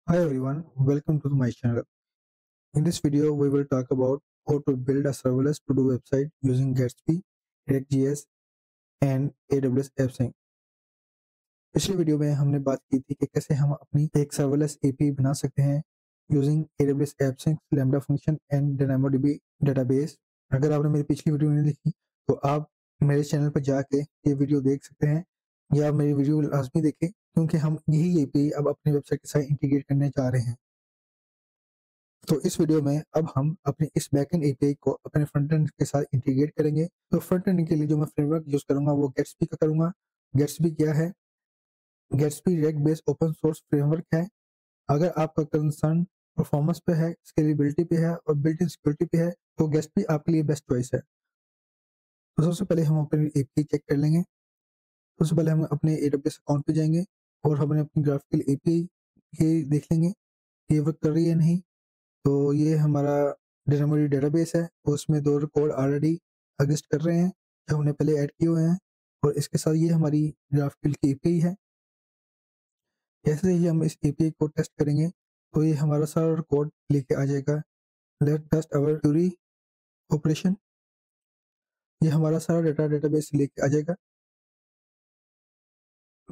Hi everyone, welcome to my channel. In this video, we will talk about how to build a serverless to-do website using Gatsby, React.js and AWS AppSync. पिछले video में हमने बात की थी कि कैसे हम अपनी एक सर्वरलेस API बना सकते हैं using AWS AppSync, Lambda function and DynamoDB database. अगर आपने मेरी पिछली वीडियो नहीं देखी तो आप मेरे चैनल पर जाके ये वीडियो देख सकते हैं या मेरी वीडियो लाजमी देखें क्योंकि हम यही API अब अपनी वेबसाइट के साथ इंटीग्रेट करने जा रहे हैं। तो इस वीडियो में अब हम अपने इस बैकएंड एपीआई को अपने फ्रंट एंड के साथ इंटीग्रेट करेंगे। तो फ्रंट एंड के लिए जो मैं फ्रेमवर्क यूज करूंगा वो गेट्सबी का करूंगा। गेट्सबी क्या है? Gatsby react based open source framework है। अगर आपका कंसर्न परफॉर्मेंस पे है, स्केलेबिलिटी पे है और बिल्ट इन सिक्योरिटी पे है तो गेट्सबी आपके लिए बेस्ट चॉइस है। तो सबसे पहले हम अपनी एपीआई चेक कर लेंगे। सबसे पहले हम अपने एडब्ल्यूएस अकाउंट पे जाएंगे और हम अपनी ग्राफिकल एपीआई ये देख लेंगे ये वर्क कर रही है नहीं। तो ये हमारा डायनामोडी डेटाबेस है, तो उसमें 2 रिकॉर्ड ऑलरेडी एग्जिस्ट कर रहे हैं, जो हमने पहले ऐड किए हुए हैं और इसके साथ ये हमारी ग्राफिकल की एपीआई है। जैसे ही हम इस एपीआई को टेस्ट करेंगे, तो ये हमारा सारा रिकॉर्ड लेके आ जाएगा। Let test our query operation. ये हमारा सारा डेटा डेटाबेस लेके आ जाएगा।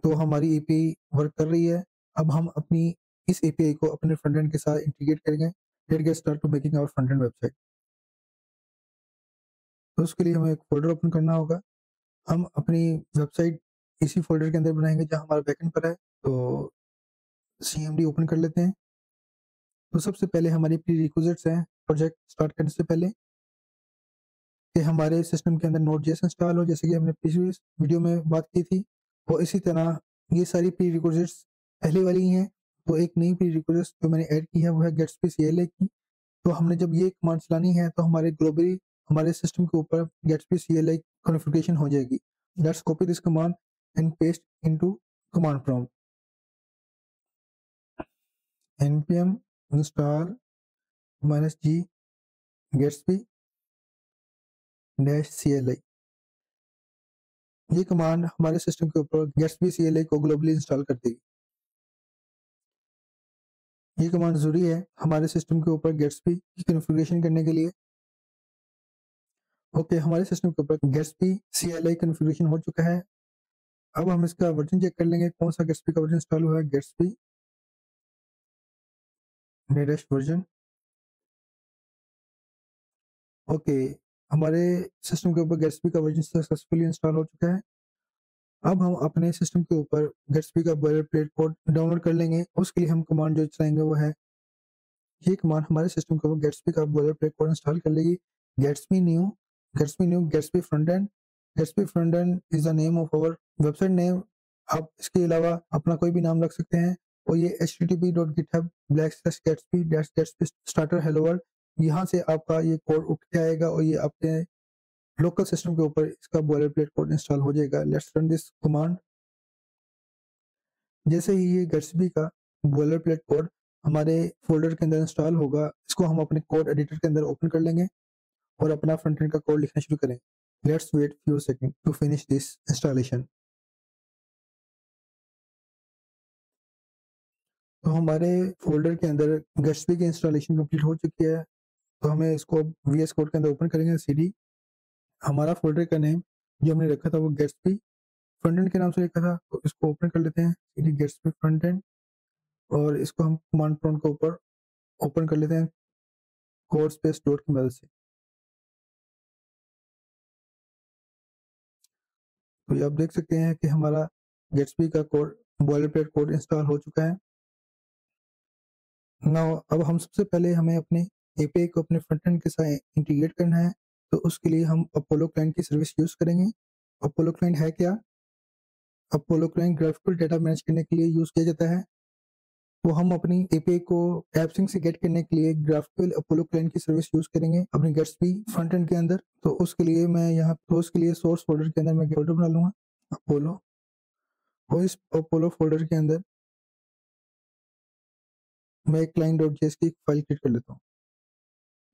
तो हमारी एपीआई वर्क कर रही है। अब हम अपनी इस एपीआई को अपने फ्रंट एंड के साथ इंटीग्रेट करेंगे। Let's get start to making our front end website. तो उसके लिए हमें एक फ़ोल्डर ओपन करना होगा। हम अपनी वेबसाइट इसी फ़ोल्डर के अंदर बनाएँगे जहाँ हमारा बैकएंड पर है। तो सीएमडी ओपन कर लेते हैं। तो सबसे पहले हमारी प्रीरिक्विज़िट्स हैं प्रोजेक्ट स्टार्ट करने से पहले कि हमारे सिस्टम के अंदर नोड.जेएस इंस्टॉल हो, जैसे कि हमने पिछली वीडियो में बात की थी। और इसी तरह ये सारी प्रीरिक्विज़िट्स पहले वाली ही हैं। तो एक नई प्रीरिक्विज़िट्स जो मैंने ऐड की है वो है गेट्सबी सीएलए की। तो हमने जब ये कमांड चलानी है तो हमारे ग्लोबली हमारे सिस्टम के ऊपर गेट्सबी सीएलए कॉन्फ़िगरेशन हो जाएगी। Let's copy this command and paste into command prompt. npm install -g gatsby -cli। ये कमांड हमारे सिस्टम के ऊपर गेट्सबी सीएलए को ग्लोबली इंस्टॉल कर देगी। ये कमांड ज़रूरी है हमारे सिस्टम के ऊपर गेट्सबी की कॉन्फ़िगरेशन करने के लिए। ओके, हमारे सिस्टम के ऊपर गेट्सबी सीएलए कॉन्फ़िगरेशन हो चुका है। अब हम इसका वर्जन चेक कर लेंगे कौन सा गेट्सबी का वर्जन इंस्टॉल हुआ है। Gatsby latest version. ओके, हमारे सिस्टम के ऊपर गेट्सबी का वर्जन सक्सेसफुली इंस्टॉल हो चुका है। अब हम अपने सिस्टम के ऊपर गेट्सबी का बॉयलरप्लेट कोड डाउनलोड कर लेंगे। उसके लिए हम कमांड जो चलाएंगे वो है ये कमांड हमारे सिस्टम के ऊपर गेट्सबी का बॉयलरप्लेट कोड इंस्टॉल कर लेगी। Gatsby new Gatsby front end. Gatsby front end is the name of our website name. आप इसके अलावा अपना कोई भी नाम रख सकते हैं। और ये http://gatsby-gatsby starter hello world, यहाँ से आपका ये कोड उठ के आएगा और ये आपके लोकल सिस्टम के ऊपर इसका बॉयलरप्लेट कोड इंस्टॉल हो जाएगा। Let's run this command. जैसे ही ये गेट्सबी का बॉयलरप्लेट कोड हमारे फ़ोल्डर के अंदर इंस्टॉल होगा, इसको हम अपने कोड एडिटर के अंदर ओपन कर लेंगे और अपना फ्रंट एंड का कोड लिखना शुरू करेंगे। Let's wait few second to finish this installation. तो हमारे फ़ोल्डर के अंदर गेट्सबी की इंस्टॉलेशन कंप्लीट हो चुकी है। तो हमें इसको वीएस कोड के अंदर ओपन करेंगे। सीडी हमारा फ़ोल्डर का नेम जो हमने रखा था वो गेट्सबी फ्रंट एंड के नाम से रखा था, तो इसको ओपन कर लेते हैं। सीडी गेट्सबी फ्रंट एंड और इसको हम कमांड प्रॉम्प्ट के ऊपर ओपन कर लेते हैं कोड स्पेस डॉट की मदद से। तो ये आप देख सकते हैं कि हमारा गेट्सबी का कोड बॉयलरप्लेट कोड इंस्टॉल हो चुका है। नाउ अब हम सबसे पहले हमें अपने एपीआई को अपने फ्रंट एंड के साथ इंटीग्रेट करना है। तो उसके लिए हम अपोलो क्लाइंट की सर्विस यूज़ करेंगे। अपोलो क्लाइंट है क्या? Apollo client graphical data manage करने के लिए यूज़ किया जाता है। तो हम अपनी एपीआई को एपसिंक से गेट करने के लिए ग्राफिकल अपोलो क्लाइंट की सर्विस यूज़ करेंगे अपने गेट्सबी फ्रंट एंड के अंदर। तो उसके लिए मैं यहाँ तो उसके लिए सोर्स फ़ोल्डर के अंदर मैं फ़ोल्डर बना लूँगा अपोलो। और इस अपोलो फ़ोल्डर के अंदर मैं एक client.js की एक फाइल क्रिएट कर लेता हूँ।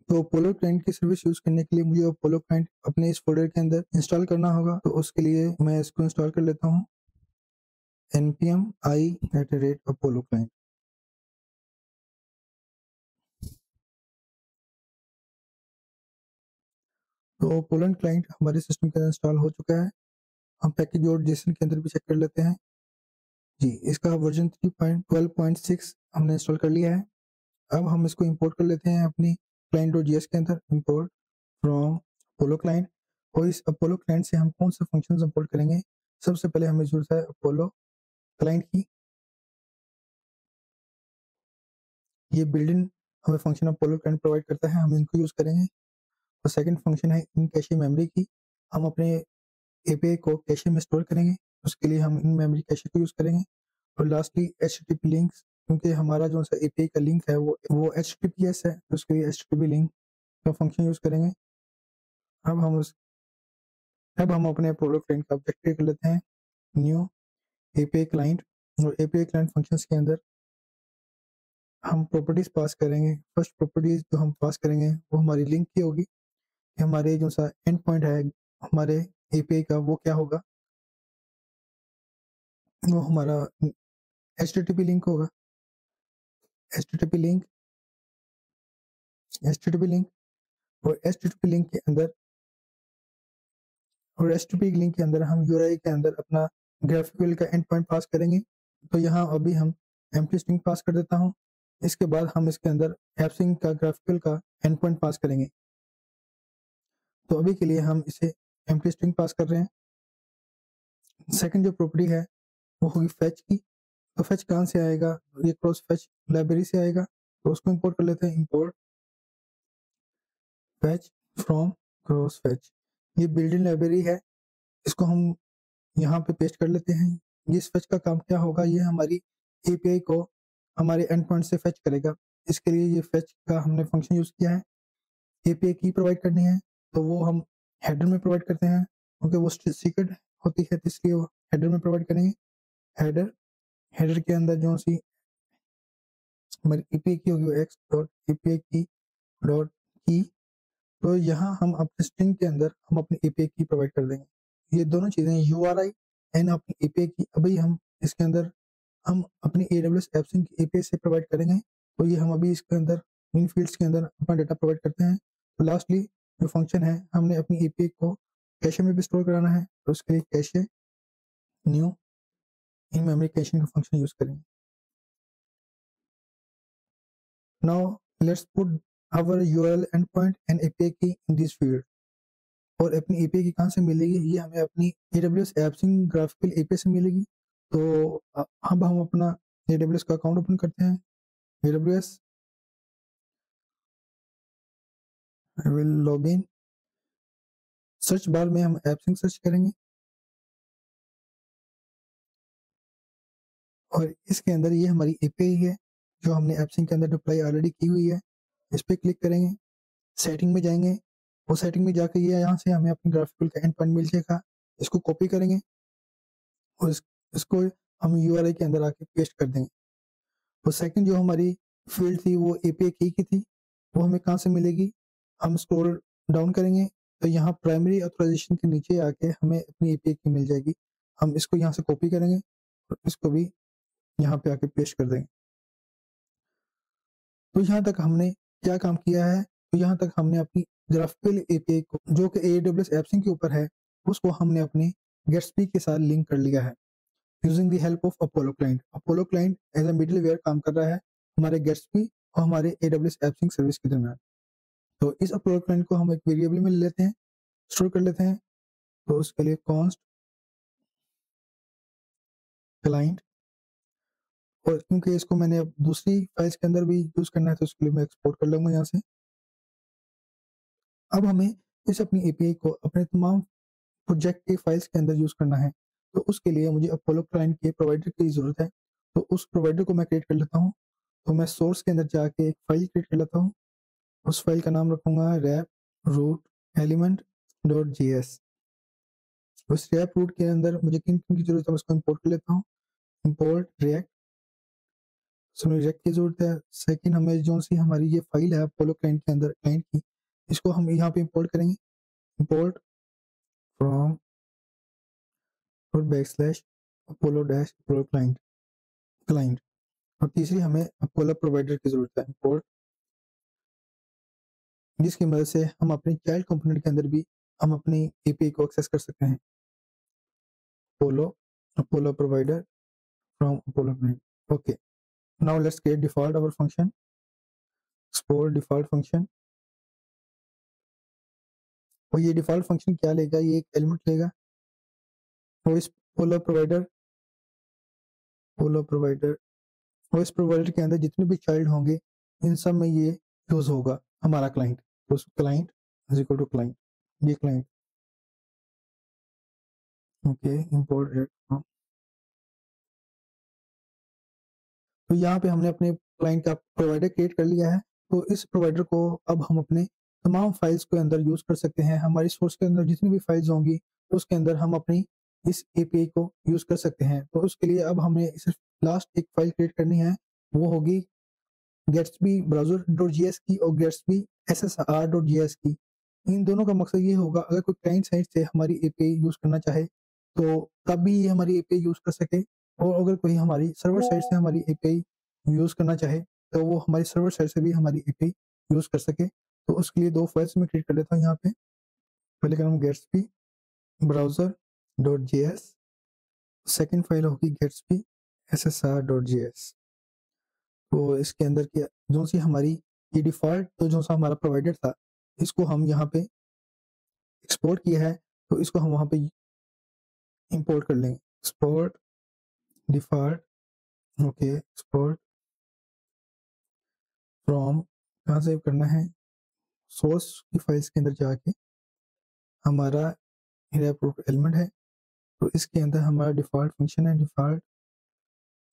तो अपोलो क्लाइंट की सर्विस यूज़ करने के लिए मुझे अपोलो क्लाइंट अपने इस फ़ोल्डर के अंदर इंस्टॉल करना होगा। तो उसके लिए मैं इसको इंस्टॉल कर लेता हूँ npm i@apollo client। तो पोलैंड क्लाइंट हमारे सिस्टम के अंदर इंस्टॉल हो चुका है। हम पैकेज और जेसन के अंदर भी चेक कर लेते हैं। जी, इसका वर्जन 3.12.6 हमने इंस्टॉल कर लिया है। अब हम इसको इंपोर्ट कर लेते हैं अपनी client.js के अंदर। Import from Apollo client. और इस अपोलो क्लाइंट से हम कौन से फंक्शंस इंपोर्ट करेंगे? सबसे पहले हमें जरूरत है अपोलो क्लाइंट की। ये बिल्ट इन हमें फंक्शन अपोलो क्लाइंट प्रोवाइड करता है, हम इनको यूज करेंगे। और सेकंड फंक्शन है इन कैशे मेमोरी की। हम अपने एपीआई को कैशे में स्टोर करेंगे, उसके लिए हम इन मेमोरी कैशे को यूज करेंगे। और लास्टली एचटीटीपी लिंक्स, क्योंकि हमारा जो सा एपीआई का लिंक है वो एचटीटीपीएस है, तो उसके लिए एचटीटीपी लिंक का फंक्शन यूज करेंगे। अब हम उस अब हम अपने अपोलो क्लाइंट का ऑब्जेक्ट क्रिएट कर लेते हैं, न्यू एपीआई क्लाइंट। और एपीआई क्लाइंट फंक्शंस के अंदर हम प्रॉपर्टीज पास करेंगे। फर्स्ट प्रॉपर्टीज जो हम पास करेंगे वो हमारी लिंक की होगी। हमारे जो सा एंड पॉइंट है हमारे एपीआई का, वो क्या होगा? वो हमारा एचटीटीपी लिंक होगा। एचटीटीपी लिंक एचटीटीपी लिंक और एचटीटीपी लिंक के अंदर एचटीटीपी लिंक के अंदर हम यूआरएल के अंदर अपना ग्राफिकल का एंड पॉइंट पास करेंगे। तो यहाँ अभी हम एम्प्टी स्ट्रिंग पास कर देता हूँ। इसके बाद हम इसके अंदर एप्सिंग का ग्राफिकल का एंड पॉइंट पास करेंगे। तो अभी के लिए हम इसे एम्प्टी स्ट्रिंग पास कर रहे हैं। सेकंड जो प्रॉपर्टी है वो होगी फेच की। तो फेच कहाँ से आएगा? ये क्रॉस फेच लाइब्रेरी से आएगा, तो उसको इंपोर्ट कर लेते हैं। Import fetch from cross fetch. ये बिल्ट इन लाइब्रेरी है, इसको हम यहाँ पे पेस्ट कर लेते हैं। ये इस फेच का काम क्या होगा? ये हमारी एपीआई को हमारे एंड पॉइंट से फेच करेगा। इसके लिए ये फेच का हमने फंक्शन यूज किया है। एपीआई की प्रोवाइड करनी है तो वो हम हेडर में प्रोवाइड करते हैं, क्योंकि वो सीक्रेट होती है, तो इसलिए वो हेडर में प्रोवाइड करेंगे। हेडर हेडर के अंदर जो सी हमारी एपीआई की होगी वो एक्स डॉट एपीआई की डॉट की। तो यहाँ हम अपने स्ट्रिंग के अंदर हम अपनी एपीआई की प्रोवाइड कर देंगे। ये दोनों चीजें यूआरआई एंड अपनी एपीआई की अभी हम इसके अंदर हम अपनी एडब्ल्यूएस एप्सिंग की एपीआई से प्रोवाइड करेंगे। तो ये हम अभी इसके अंदर इन फील्ड्स के अंदर अपना डेटा प्रोवाइड करते हैं। तो लास्टली जो फंक्शन है, हमने अपनी एपीआई को कैशे में भी स्टोर कराना है, तो उसके लिए cache new in memory caching का फंक्शन यूज करेंगे। Now let's put our URL endpoint and API key in this field। और अपनी API की कहाँ से मिलेगी? ये हमें अपनी AWS एप्सिंग ग्राफिकल API से मिलेगी। तो अब हम अपना AWS का अकाउंट ओपन करते हैं। AWS I will log in। Search bar में हम एप्सिंग सर्च करेंगे और इसके अंदर ये हमारी API है जो हमने एप्सिंग के अंदर डिप्लॉय ऑलरेडी की हुई है। इस पर क्लिक करेंगे, सेटिंग में जाएंगे। वो सेटिंग में जाकर ये यहाँ से हमें अपनी ग्राफिकल का एंड पॉइंट मिल जाएगा। इसको कॉपी करेंगे और इसको हम यूआरएल के अंदर आके पेस्ट कर देंगे। और सेकंड जो हमारी फील्ड थी वो एपीआई की थी, वो हमें कहाँ से मिलेगी? हम स्क्रॉल डाउन करेंगे तो यहाँ प्राइमरी ऑथराइजेशन के नीचे आके हमें अपनी एपीआई की मिल जाएगी। हम इसको यहाँ से कॉपी करेंगे और इसको भी यहाँ पे आके पेस्ट कर देंगे। तो यहाँ तक हमने क्या काम किया है? तो यहाँ तक हमने अपनी ग्राफिकल एपीआई को जो कि AWS एप्सिंग के ऊपर है, उसको हमने अपने गेट्सबी के साथ लिंक कर लिया है using the help of Apollo client. Apollo client as a middleware काम कर रहा है हमारे गेट्सबी और हमारे AWS एप्सिंग सर्विस के दरमियान। तो इस अपोलो क्लाइंट को हम एक वेरिएबल में ले लेते हैं, स्टोर कर लेते हैं। तो उसके लिए कॉन्स्ट क्लाइंट, और क्योंकि इसको मैंने अब दूसरी फाइल्स के अंदर भी यूज करना है तो उसके लिए मैं एक्सपोर्ट कर लूंगा यहाँ से। अब हमें इस अपनी एपीआई को अपने तमाम प्रोजेक्ट की फाइल्स के अंदर यूज करना है, तो उसके लिए मुझे अपोलो क्लाइंट के प्रोवाइडर की जरूरत है। तो उस प्रोवाइडर को मैं क्रिएट कर लेता हूँ। तो मैं सोर्स के अंदर जाके एक फाइल क्रिएट कर लेता हूँ। उस फाइल का नाम रखूंगा wrap root element dot JS. उस रैप रूट के अंदर मुझे किन किन की जरूरत है उसको इंपोर्ट कर लेता हूँ। इंपोर्ट रिएक्ट, उसमें रिएक्ट की जरूरत है। सेकंड हमें जो सी हमारी ये फाइल है अपोलो क्लाइंट के अंदर क्लाइंट की, इसको हम यहाँ पे इंपोर्ट करेंगे। Import from backslash Apollo dash Apollo client client. और तीसरी हमें अपोलो प्रोवाइडर की जरूरत है। इंपोर्ट जिसकी मदद से हम अपने चाइल्ड कंपोनेंट के अंदर भी हम अपनी एपीआई को एक्सेस कर सकते हैं। Apollo provider from Apollo client. Okay, now let's create default our function. Export default function. और ये डिफॉल्ट फंक्शन क्या लेगा, ये एक एलिमेंट लेगा। ओएस पोलो प्रोवाइडर, ओएस प्रोवाइडर के अंदर जितने भी चाइल्ड होंगे इन सब में ये यूज होगा हमारा क्लाइंट। तो client is equal to client, ये क्लाइंट। Okay, import. तो यहाँ पे हमने अपने क्लाइंट का प्रोवाइडर क्रिएट कर लिया है। तो इस प्रोवाइडर को अब हम अपने तमाम फाइल्स के अंदर यूज कर सकते हैं। हमारी सोर्स के अंदर जितनी भी फाइल्स होंगी उसके अंदर हम अपनी इस एपीआई को यूज कर सकते हैं। तो उसके लिए अब हमें सिर्फ लास्ट एक फाइल क्रिएट करनी है, वो होगी गेट्सबी browser.js की और गेट्सबी ssr.js की। इन दोनों का मकसद ये होगा, अगर कोई क्लाइंट साइड से हमारी एपीआई यूज करना चाहे तो तब भी ये हमारी एपीआई यूज कर सके, और अगर कोई हमारी सर्वर साइड से हमारी एपीआई यूज करना चाहे तो वो हमारी सर्वर साइड से भी हमारी एपीआई यूज कर सके। तो उसके लिए दो फाइल्स मैं क्रिएट कर लेता हूँ यहाँ पे। पहले करूँ गेट्सबी browser.js, सेकेंड फाइल होगी गेट्सबी ssr.js। तो इसके अंदर क्या जो सी हमारी ये डिफॉल्ट तो जो सा हमारा प्रोवाइडर था इसको हम यहाँ पे एक्सपोर्ट किया है, तो इसको हम वहाँ पे इंपोर्ट कर लेंगे। Export default, okay, export from, कहाँ सेव करना है, सोर्स की फाइल्स के अंदर जाके हमारा रैप रूट एलिमेंट है, तो इसके अंदर हमारा डिफॉल्ट फंक्शन है, default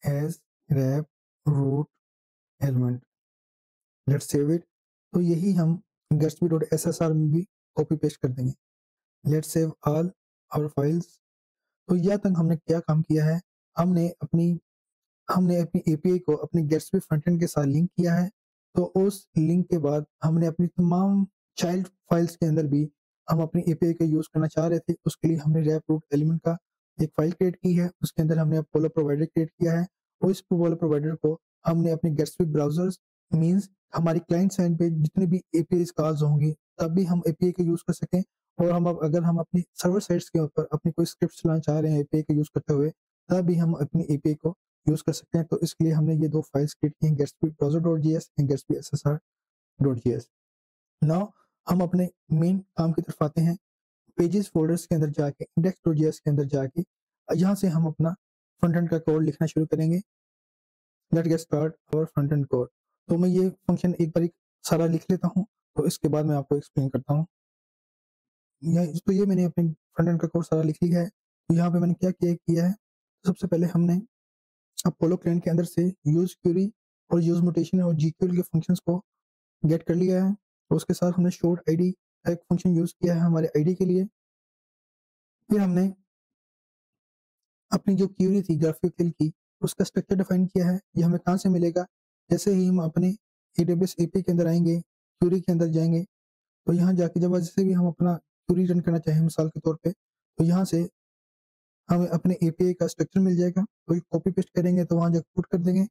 as wrap root element. Let's save it. तो यही हम gatsby.ssr में भी कॉपी पेस्ट कर देंगे। Let's save all our files. तो यह तक हमने क्या काम किया है, हमने अपनी एपीआई को अपनी गेट्सबी फ्रंटएंड के साथ लिंक किया है। तो उस लिंक के बाद हमने अपनी तमाम चाइल्ड फाइल्स के अंदर भी हम अपनी एपीआई का यूज करना चाह रहे थे। उसके लिए हमने रैप रूट एलिमेंट का एक फाइल क्रिएट की है, उसके अंदर हमने अपोलो प्रोवाइडर क्रिएट किया है, और इस अपोलो प्रोवाइडर को हमने अपने गेट्सबी ब्राउजर्स मींस हमारी क्लाइंट साइड पे जितनी भी एपीआई कॉल्स होंगी तब भी हम एपीआई का यूज कर सकें। और अगर हम अपनी सर्वर साइट्स के ऊपर अपनी कोई स्क्रिप्ट चलाना चाह रहे हैं एपीआई का यूज करते हुए, तब भी हम अपनी एपीआई को यूज कर सकते हैं। तो इसके लिए हमने ये दो फाइल्स क्रिएट की हैं, Gatsby browser.js and Gatsby ssr.js। Now हम अपने मेन काम की तरफ आते हैं। पेजेस फोल्डर्स के अंदर जाके index.js के अंदर जाके यहाँ से हम अपना फ्रंट एंड का कोड लिखना शुरू करेंगे। Let get start our front end code. तो मैं ये फंक्शन एक बार सारा लिख लेता हूँ, तो इसके बाद मैं आपको एक्सप्लेन करता हूँ। तो ये मैंने अपने फ्रंट एंड का कोड सारा लिख लिया है। तो यहाँ पे मैंने क्या किया है, सबसे पहले हमने अपोलो क्लाइंट के अंदर से यूज क्यूरी और यूज म्यूटेशन और जीक्यूएल के फंक्शंस को गेट कर लिया है। और उसके साथ हमने शोर्ट आईडी का एक फंक्शन यूज किया है हमारे आईडी के लिए। फिर हमने अपनी जो क्यूरी थी ग्राफिकल की उसका स्ट्रक्चर डिफाइन किया है, ये हमें कहाँ से मिलेगा। जैसे ही हम अपने एडब्ल्यूएस एपीआई के अंदर आएंगे, क्यूरी के अंदर जाएंगे, तो यहाँ जाके जब जैसे भी हम अपना क्यूरी रन करना चाहें मिसाल के तौर पे, तो यहाँ से हमें अपने एपीआई का स्ट्रक्चर मिल जाएगा, तो कॉपी पेस्ट करेंगे तो वहाँ जाकर पुट कर देंगे।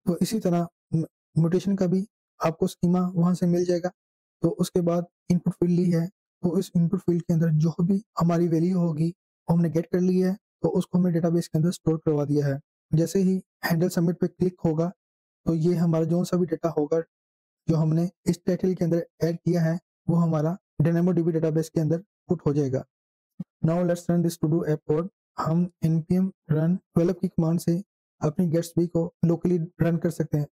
तो इसी तरह म्यूटेशन का भी आपको स्कीमा वहां से मिल जाएगा। तो उसके बाद इनपुट फील्ड ली है, तो इस इनपुट फील्ड के अंदर जो भी हमारी वैल्यू होगी वो हमने गेट कर ली है, तो उसको हमने डेटाबेस के अंदर स्टोर करवा दिया है। जैसे ही हैंडल सबमिट पे क्लिक होगा तो ये हमारा जो सा भी डेटा होगा जो हमने इस टाइटल के अंदर ऐड किया है वो हमारा DynamoDB डेटाबेस के अंदर पुट हो जाएगा। Now let's run this to do app code. हम npm run develop की कमांड से अपनी गेट्सबी को लोकली रन कर सकते हैं।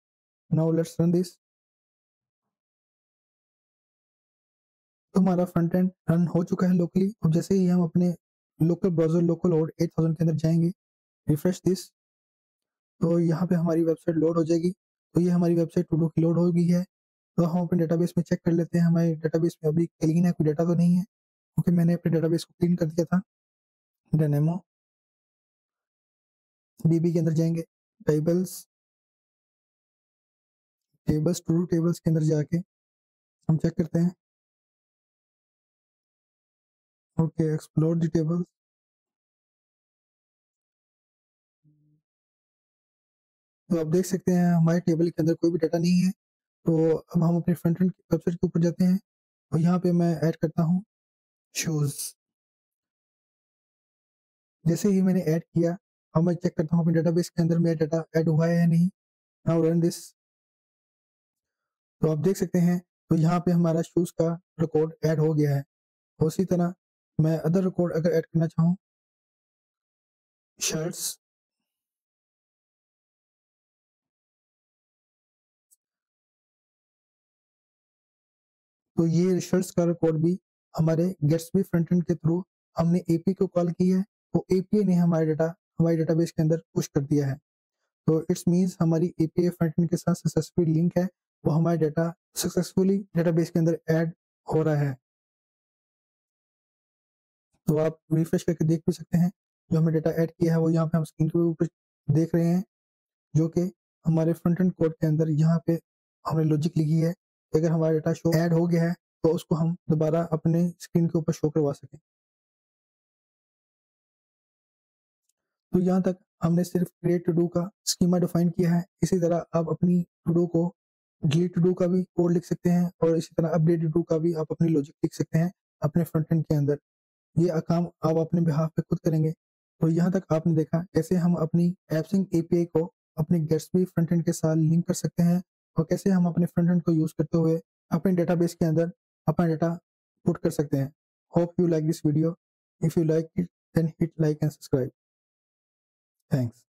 Now let's run this. तो हमारा फ्रंट एंड रन हो चुका है लोकली। अब जैसे ही हम अपने लोकल ब्राउजर लोकल होस्ट 8000 के अंदर जाएंगे, रिफ्रेश दिस, तो यहाँ पे हमारी वेबसाइट लोड हो जाएगी। तो ये हमारी वेबसाइट टू डू की लोड हो गई है। तो हम अपने डेटाबेस में चेक कर लेते हैं, हमारे डेटाबेस में अभी क्लीन है, कोई डाटा तो नहीं है, क्योंकि मैंने अपने डेटाबेस को क्लीन कर दिया था। डायनेमो डीबी के अंदर जाएंगे, tables tables two do tables के अंदर जाके हम चेक करते हैं। Okay, explore the tables. तो आप देख सकते हैं हमारे टेबल के अंदर कोई भी डाटा नहीं है। तो अब हम अपने फ्रंट एंड वेबसाइट के ऊपर जाते हैं और यहाँ पे मैं ऐड करता हूँ शूज़। जैसे ही मैंने ऐड किया, अब मैं चेक करता हूँ अपने डेटाबेस के अंदर मेरा डाटा ऐड हुआ है या नहीं। Now run this. तो आप देख सकते हैं, तो यहाँ पे हमारा शूज़ का रिकॉर्ड ऐड हो गया है। उसी तरह मैं अदर रिकॉर्ड अगर ऐड करना चाहूँ, शर्ट्स, तो ये शर्ट्स का रिकॉर्ड भी हमारे गेट्सबी फ्रंट एंड के थ्रू हमने एपीआई को कॉल की है, तो एपीआई ने हमारा डाटा हमारे डेटाबेस के अंदर पुश कर दिया है। तो इट्स मीन्स हमारी एपीआई फ्रंट एंड के साथ सक्सेसफुली लिंक है, वो हमारा डाटा सक्सेसफुली डेटाबेस के अंदर ऐड हो रहा है। तो आप रिफ्रेश करके देख भी सकते हैं, जो हमने डाटा ऐड किया है वो यहाँ पे हम स्क्रीन के ऊपर देख रहे हैं, जो कि हमारे फ्रंट एंड कोड के अंदर यहाँ पे हमने लॉजिक लिखी है कि अगर हमारा डाटा शो ऐड हो गया है तो उसको हम दोबारा अपने स्क्रीन के ऊपर शो करवा सकें। तो यहाँ तक हमने सिर्फ क्रिएट टू डू का स्कीमा डिफाइन किया है। इसी तरह आप अपनी टू डू को डिलीट टू डू का भी कोड लिख सकते हैं और इसी तरह अपडेट टू डू का भी आप अपनी लॉजिक लिख सकते हैं अपने फ्रंट एंड के अंदर। ये काम आप अपने बिहाफ पे खुद करेंगे। तो यहाँ तक आपने देखा कैसे हम अपनी एपसिंक एपीआई को अपने गेट्सबी फ्रंट एंड के साथ लिंक कर सकते हैं और कैसे हम अपने फ्रंट एंड को यूज़ करते हुए अपने डेटाबेस के अंदर अपना डाटा पुट कर सकते हैं। Hope you like this video. If you like it, then hit like and subscribe. Thanks.